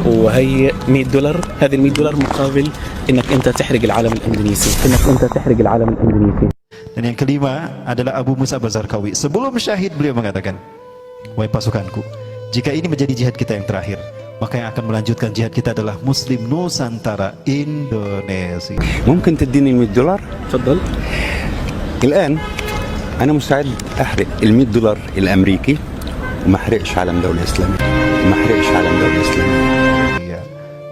وهي $100. هذه $100 مقابل انك انت تحرق العلم الاندونيسي، انك انت تحرق العلم الاندونيسي. Dan yang kelima adalah Abu Musa Bazarkawi. Sebelum syahid beliau mengatakan, wahai pasukanku, jika ini menjadi jihad kita yang terakhir, maka yang akan melanjutkan jihad kita adalah Muslim Nusantara Indonesia. ممكن تديني $100؟ تفضل. الآن أنا مستعد أحرق $100 الأمريكي وما أحرقش علم دولة إسلامية، وما أحرقش علم دولة إسلامية. Iya.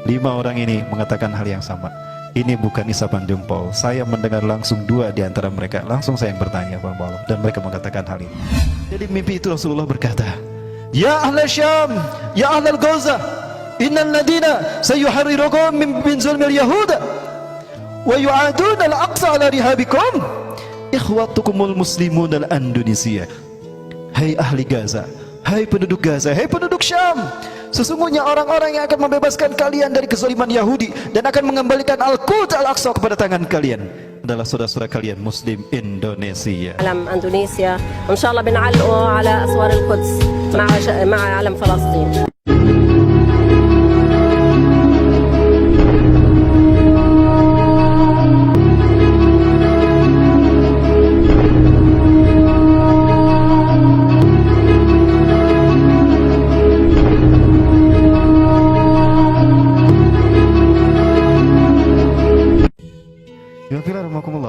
5 orang ini mengatakan hal yang sama. Ini bukan isapan jempol. Saya mendengar langsung 2 di antara mereka. Langsung saya yang bertanya kepada Allah, dan mereka mengatakan hal ini. Jadi mimpi itu Rasulullah berkata, Ya ahla Syam, ya ahla Gaza, innal ladina sayuharrirukum min zulmil yahuda wa yu'aduna al-aqsa ala rihabikum ikhwatukumul muslimun al-Indonesia. Hai ahli Gaza, hai penduduk Gaza, hai penduduk Syam, sesungguhnya orang-orang yang akan membebaskan kalian dari kezaliman Yahudi dan akan mengembalikan Al-Quds Al-Aqsa kepada tangan kalian adalah saudara-saudara kalian Muslim Indonesia. علم اندونيسيا وان شاء الله بنعلقه على اسوار القدس مع علم فلسطين.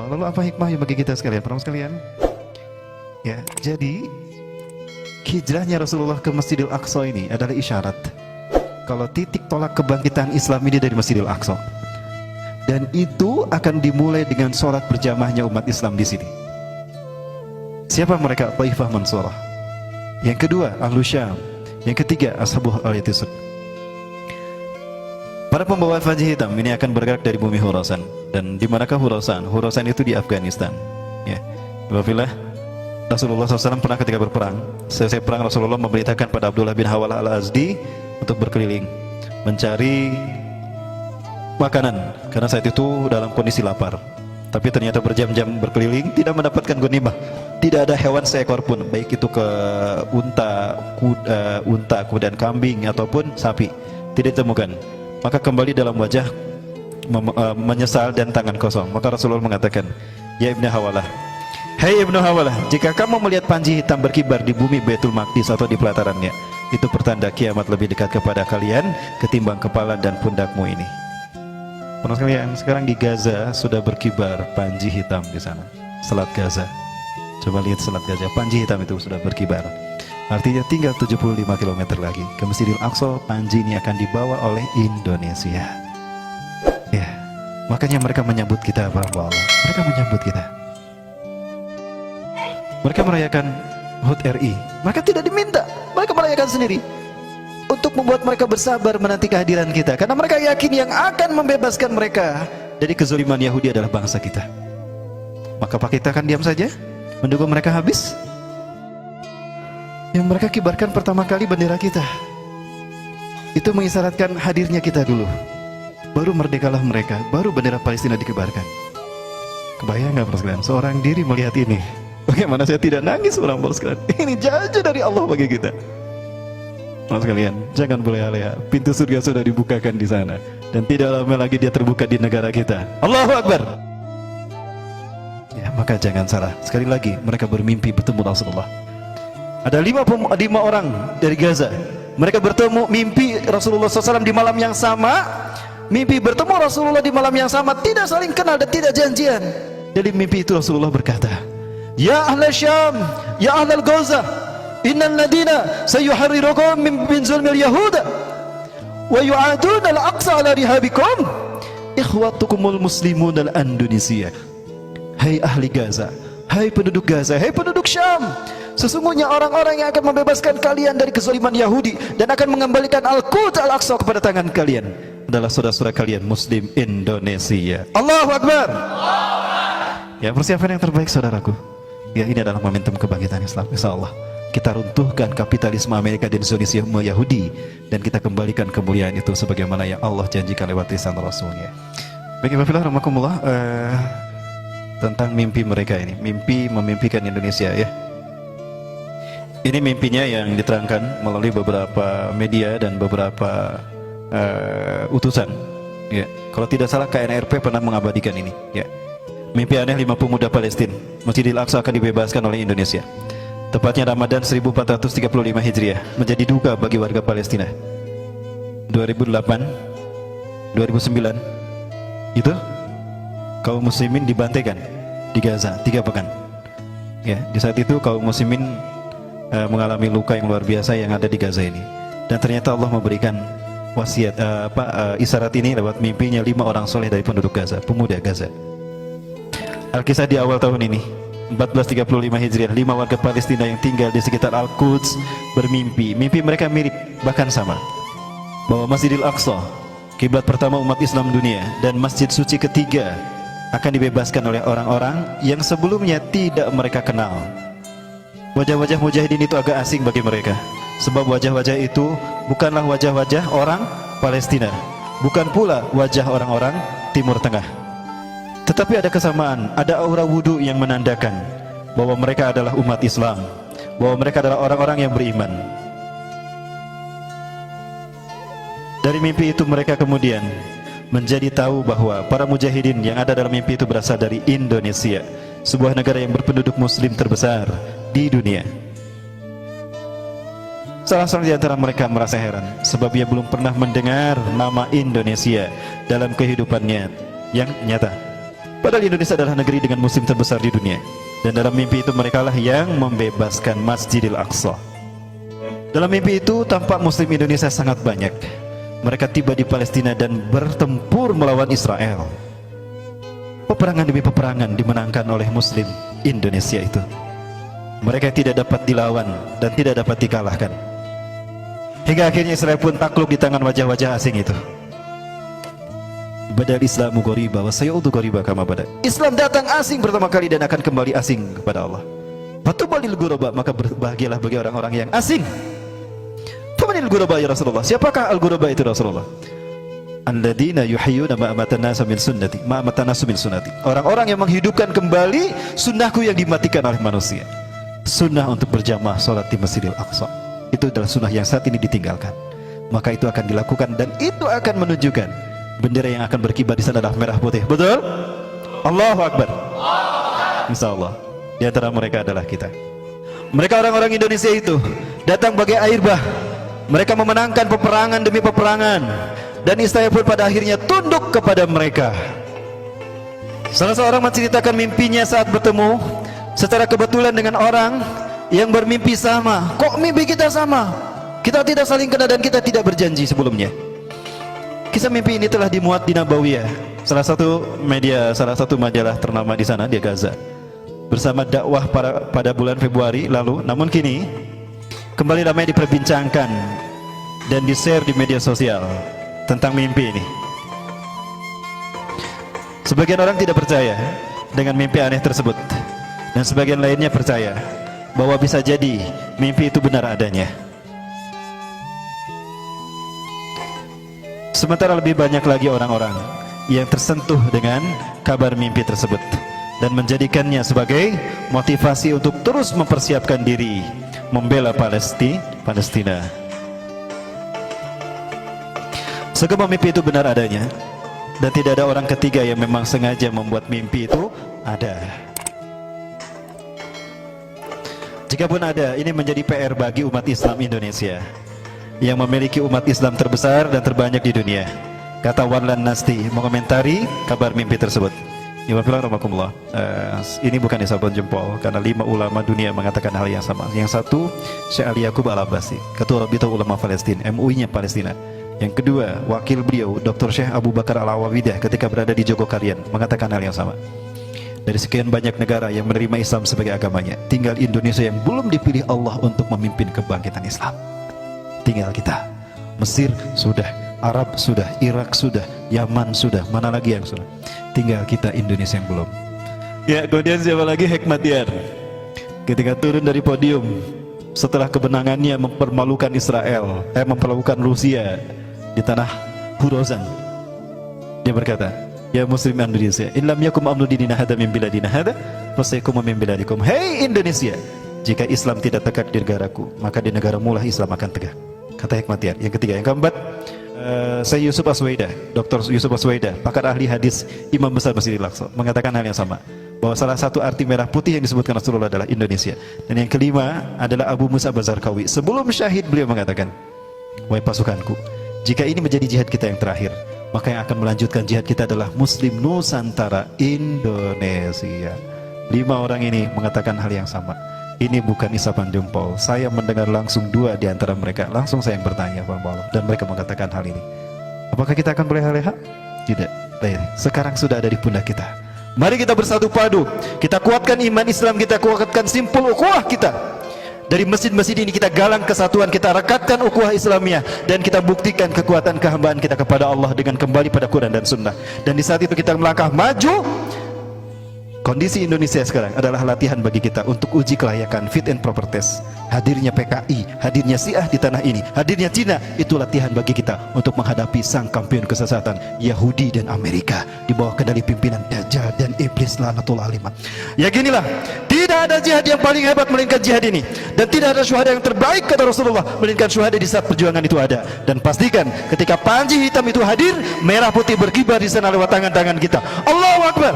Lalu apa hikmahnya bagi kita sekalian, para sekalian? Ya, jadi hijrahnya Rasulullah ke Masjidil Aqsa ini adalah isyarat kalau titik tolak kebangkitan Islam ini dari Masjidil Aqsa. Dan itu akan dimulai dengan sholat berjamaahnya umat Islam di sini. Siapa mereka? Taifah Mansurah. Yang kedua, Ahlu Syam. Yang ketiga, Ashabul Al-Yatisud. Para pembawa fajih hitam ini akan bergerak dari bumi Khurasan. Dan di manakah Khurasan? Khurasan itu di Afghanistan. Ya, Alhamdulillah, Rasulullah SAW pernah ketika berperang, selesai perang Rasulullah memberitakan pada Abdullah bin Hawalah Al-Azdi untuk berkeliling mencari makanan, karena saat itu dalam kondisi lapar. Tapi ternyata berjam-jam berkeliling tidak mendapatkan ghanimah. Tidak ada hewan seekor pun, baik itu ke unta, kuda, kambing ataupun sapi, tidak ditemukan. Maka kembali dalam wajah menyesal dan tangan kosong. Maka Rasulullah mengatakan, Ya Ibnu Hawalah, Hai Ibnu Hawalah, jika kamu melihat panji hitam berkibar di bumi Baitul Maqdis atau di pelatarannya, itu pertanda kiamat lebih dekat kepada kalian ketimbang kepala dan pundakmu ini. Para sekalian, sekarang di Gaza sudah berkibar panji hitam di sana, Selat Gaza. Coba lihat Selat Gaza, panji hitam itu sudah berkibar. Artinya tinggal 75 km lagi ke Masjidil Aqsa, panji ini akan dibawa oleh Indonesia. Ya, makanya mereka menyambut kita, para Allah. Mereka menyambut kita. Mereka merayakan HUT RI. Mereka tidak diminta, mereka merayakan sendiri untuk membuat mereka bersabar menanti kehadiran kita, karena mereka yakin yang akan membebaskan mereka dari kezaliman Yahudi adalah bangsa kita. Maka apa kita akan diam saja menunggu mereka habis? Yang mereka kibarkan pertama kali bendera kita, itu mengisyaratkan hadirnya kita dulu. Baru merdekalah mereka, baru bendera Palestina dikibarkan. Kebayang nggak, sekalian? Seorang diri melihat ini, bagaimana saya tidak nangis, orang sekalian? Ini janji dari Allah bagi kita. Sekalian, jangan berleha-leha. Pintu surga sudah dibukakan di sana, dan tidak lama lagi dia terbuka di negara kita. Allahu Akbar. Ya, maka jangan salah. Sekali lagi, mereka bermimpi bertemu Rasulullah. Ada 5 orang dari Gaza. Mereka bertemu, mimpi Rasulullah SAW di malam yang sama. Mimpi bertemu Rasulullah di malam yang sama, tidak saling kenal dan tidak janjian. Dari mimpi itu Rasulullah berkata, Ya ahla Syam, ya ahla Gaza, innal ladina sayuharrirukum min zulmil yahuda wa yu'aduna al-aqsa ala rihabikum ikhwatukumul muslimun al-Indonesia. Hai ahli Gaza, hai penduduk Gaza, hai penduduk Syam, sesungguhnya orang-orang yang akan membebaskan kalian dari kezaliman Yahudi dan akan mengembalikan Al-Quds Al-Aqsa kepada tangan kalian adalah saudara-saudara kalian Muslim Indonesia. Allahu Akbar. Ya, persiapan yang terbaik, saudaraku. Ya, ini adalah momentum kebangkitan Islam. Insyaallah kita runtuhkan kapitalisme Amerika dan Zionisme Yahudi, dan kita kembalikan kemuliaan itu sebagaimana yang Allah janjikan lewat lisan Rasulnya. Baik, Bapak rahmakumullah, tentang mimpi mereka ini, mimpi memimpikan Indonesia, ya. Ini mimpinya yang diterangkan melalui beberapa media dan beberapa utusan. Ya, kalau tidak salah KNRP pernah mengabadikan ini. Ya, mimpi aneh 5 pemuda Palestina, Masjidil Aqsa akan dibebaskan oleh Indonesia. Tepatnya Ramadan 1435 Hijriah, menjadi duka bagi warga Palestina. 2008, 2009, itu kaum muslimin dibantaikan di Gaza 3 pekan. Ya, di saat itu kaum muslimin mengalami luka yang luar biasa yang ada di Gaza ini. Dan ternyata Allah memberikan wasiat isyarat ini lewat mimpinya 5 orang soleh dari penduduk Gaza, pemuda Gaza. Alkisah di awal tahun ini 1435 Hijriah, 5 warga Palestina yang tinggal di sekitar Al-Quds bermimpi. Mimpi mereka mirip, bahkan sama, bahwa Masjidil Aqsa, kiblat pertama umat Islam dunia, dan masjid suci ketiga akan dibebaskan oleh orang-orang yang sebelumnya tidak mereka kenal. Wajah-wajah mujahidin itu agak asing bagi mereka, sebab wajah-wajah itu bukanlah wajah-wajah orang Palestina, bukan pula wajah orang-orang Timur Tengah. Tetapi ada kesamaan, ada aura wudhu yang menandakan bahwa mereka adalah umat Islam, bahwa mereka adalah orang-orang yang beriman. Dari mimpi itu mereka kemudian menjadi tahu bahwa para mujahidin yang ada dalam mimpi itu berasal dari Indonesia, sebuah negara yang berpenduduk muslim terbesar di dunia. Salah seorang di antara mereka merasa heran, sebab ia belum pernah mendengar nama Indonesia dalam kehidupannya yang nyata. Padahal Indonesia adalah negeri dengan muslim terbesar di dunia, dan dalam mimpi itu merekalah yang membebaskan Masjidil Aqsa. Dalam mimpi itu tampak muslim Indonesia sangat banyak. Mereka tiba di Palestina dan bertempur melawan Israel. Peperangan demi peperangan dimenangkan oleh muslim Indonesia itu. Mereka tidak dapat dilawan dan tidak dapat dikalahkan, hingga akhirnya Israel pun takluk di tangan wajah-wajah asing itu. Badal Islamu ghoriba wa sayaudu ghoriba kama bada. Islam datang asing pertama kali dan akan kembali asing kepada Allah. Fatubalil ghuraba, maka berbahagialah bagi orang-orang yang asing. Famanil ghuraba ya Rasulullah? Siapakah al-ghuraba itu Rasulullah? Alladzina yuhyuna ma amatanasu min sunnati, ma amatanasu min sunnati. Orang-orang yang menghidupkan kembali sunnahku yang dimatikan oleh manusia. Sunnah untuk berjamaah salat di Masjidil Aqsa, itu adalah sunnah yang saat ini ditinggalkan. Maka itu akan dilakukan, dan itu akan menunjukkan bendera yang akan berkibar di sana adalah merah putih. Betul? Allahu Akbar. Insyaallah di antara mereka adalah kita. Mereka orang-orang Indonesia itu datang bagai air bah. Mereka memenangkan peperangan demi peperangan, dan Israel pun pada akhirnya tunduk kepada mereka. Salah seorang menceritakan mimpinya saat bertemu secara kebetulan dengan orang yang bermimpi sama. Kok mimpi kita sama? Kita tidak saling kenal dan kita tidak berjanji sebelumnya. Kisah mimpi ini telah dimuat di Nabawiyah, salah satu media, salah satu majalah ternama di sana, di Gaza, bersama dakwah pada bulan Februari lalu. Namun kini kembali ramai diperbincangkan dan di-share di media sosial tentang mimpi ini. Sebagian orang tidak percaya dengan mimpi aneh tersebut, dan sebagian lainnya percaya bahwa bisa jadi mimpi itu benar adanya. Sementara lebih banyak lagi orang-orang yang tersentuh dengan kabar mimpi tersebut dan menjadikannya sebagai motivasi untuk terus mempersiapkan diri membela Palestina. Segala mimpi itu benar adanya, dan tidak ada orang ketiga yang memang sengaja membuat mimpi itu ada. Jikapun ada, ini menjadi PR bagi umat Islam Indonesia yang memiliki umat Islam terbesar dan terbanyak di dunia. Kata Warlan Nasti mengomentari kabar mimpi tersebut. Ini bukan isapan jempol, karena 5 ulama dunia mengatakan hal yang sama. Yang satu, Syekh Ali Yaqub Al-Abbasi, Ketua Rabitatul Ulama Palestina, MUI-nya Palestina. Yang kedua, wakil beliau Dr. Syekh Abu Bakar Al-Awawidah ketika berada di Jogokarian mengatakan hal yang sama. Dari sekian banyak negara yang menerima Islam sebagai agamanya, tinggal Indonesia yang belum dipilih Allah untuk memimpin kebangkitan Islam. Tinggal kita. Mesir sudah, Arab sudah, Irak sudah, Yaman sudah, mana lagi yang sudah? Tinggal kita Indonesia yang belum. Ya, kemudian siapa lagi? Hekmatyar. Ketika turun dari podium setelah kemenangannya mempermalukan Israel, mempermalukan Rusia di tanah Khurasan, dia berkata, ya Muslim Indonesia, in lam yakum amnu dinina hada min biladina hada fasaykum min biladikum. Hei Indonesia, jika Islam tidak tegak di negaraku, maka di negaramu lah Islam akan tegak. Kata Hekmatyar. Yang ketiga, yang keempat, Saya Yusuf Aswaidah, Dr. Yusuf Aswaidah, pakar ahli hadis, Imam Besar Masjidil Aqsa, mengatakan hal yang sama, bahwa salah satu arti merah putih yang disebutkan Rasulullah adalah Indonesia. Dan yang kelima adalah Abu Musa Bazarkawi. Sebelum syahid beliau mengatakan, wahai pasukanku, jika ini menjadi jihad kita yang terakhir, maka yang akan melanjutkan jihad kita adalah Muslim Nusantara Indonesia. 5 orang ini mengatakan hal yang sama. Ini bukan isapan jempol. Saya mendengar langsung 2 di antara mereka. Langsung saya yang bertanya kepada Allah, dan mereka mengatakan hal ini. Apakah kita akan berleha-leha? Tidak. Sekarang sudah ada di pundak kita. Mari kita bersatu padu. Kita kuatkan iman Islam kita, kuatkan simpul ukhuwah kita. Dari masjid-masjid ini kita galang kesatuan, kita rekatkan ukhuwah Islamiyah, dan kita buktikan kekuatan kehambaan kita kepada Allah dengan kembali pada Quran dan Sunnah. Dan di saat itu kita melangkah maju. Kondisi Indonesia sekarang adalah latihan bagi kita untuk uji kelayakan, fit and proper test. Hadirnya PKI, hadirnya Syiah di tanah ini, hadirnya Cina, itu latihan bagi kita untuk menghadapi sang kampion kesesatan Yahudi dan Amerika di bawah kendali pimpinan Dajjal dan Iblis laknatullah alaihim. Yakinilah, tidak ada jihad yang paling hebat melainkan jihad ini, dan tidak ada syuhada yang terbaik kata Rasulullah melainkan syuhada di saat perjuangan itu ada. Dan pastikan ketika panji hitam itu hadir, merah putih berkibar di sana lewat tangan-tangan kita. Allahu Akbar.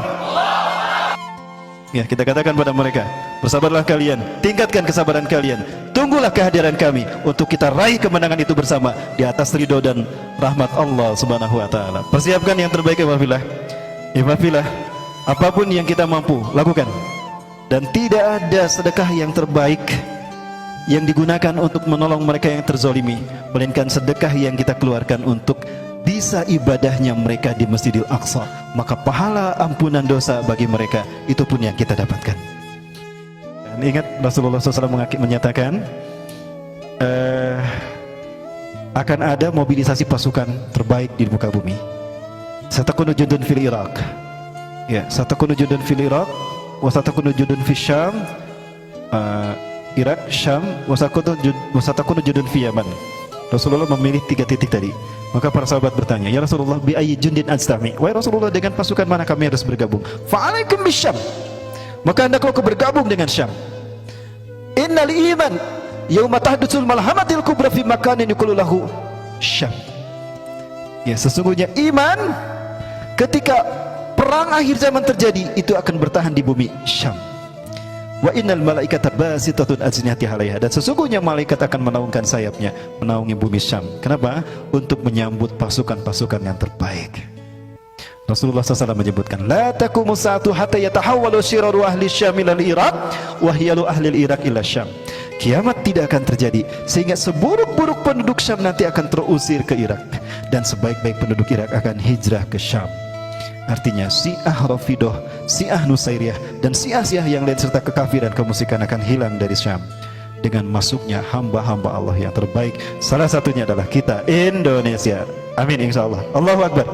Ya, kita katakan pada mereka, bersabarlah kalian, tingkatkan kesabaran kalian, tunggulah kehadiran kami untuk kita raih kemenangan itu bersama di atas ridho dan rahmat Allah Subhanahu wa taala. Persiapkan yang terbaik ya Ikhwafillah. Apapun yang kita mampu lakukan, dan tidak ada sedekah yang terbaik yang digunakan untuk menolong mereka yang terzolimi melainkan sedekah yang kita keluarkan untuk bisa ibadahnya mereka di Masjidil Aqsa. Maka pahala ampunan dosa bagi mereka itu pun yang kita dapatkan. Dan ingat Rasulullah SAW menyatakan akan ada mobilisasi pasukan terbaik di muka bumi. Satakunu jundun fil Iraq, ya, satakunu jundun fil Iraq, wa satakunu jundun fil Syam, Irak, Syam, wa satakunu jundun fil Yaman. Rasulullah memilih 3 titik tadi. Maka para sahabat bertanya, ya Rasulullah, bi ayyi jundin ajtami? Wahai Rasulullah, dengan pasukan mana kami harus bergabung? Fa'alaikum bisyam. Maka hendaklah kau bergabung dengan Syam. Innal iman yauma tahdutsul malhamatil kubra fi makanin yuqalu lahu Syam. Ya, sesungguhnya iman ketika perang akhir zaman terjadi itu akan bertahan di bumi Syam. Wa innal malaikata basitatun ajnihatiha 'alaiha, dan sesungguhnya malaikat akan menaungkan sayapnya menaungi bumi Syam. Kenapa? Untuk menyambut pasukan-pasukan yang terbaik. Rasulullah SAW menyebutkan, la taqumu sa'atu hatta yatahawwalu syiraru ahli Syam ila al-Iraq wa hiyalu ahli al-Iraq ila Syam. Kiamat tidak akan terjadi sehingga seburuk-buruk penduduk Syam nanti akan terusir ke Irak, dan sebaik-baik penduduk Irak akan hijrah ke Syam. Artinya Syiah Rafidah, Syiah Nusairiyah, dan Syiah yang lain serta kekafiran kemusyrikan akan hilang dari Syam dengan masuknya hamba-hamba Allah yang terbaik. Salah satunya adalah kita Indonesia. Amin insyaallah. Allahu Akbar.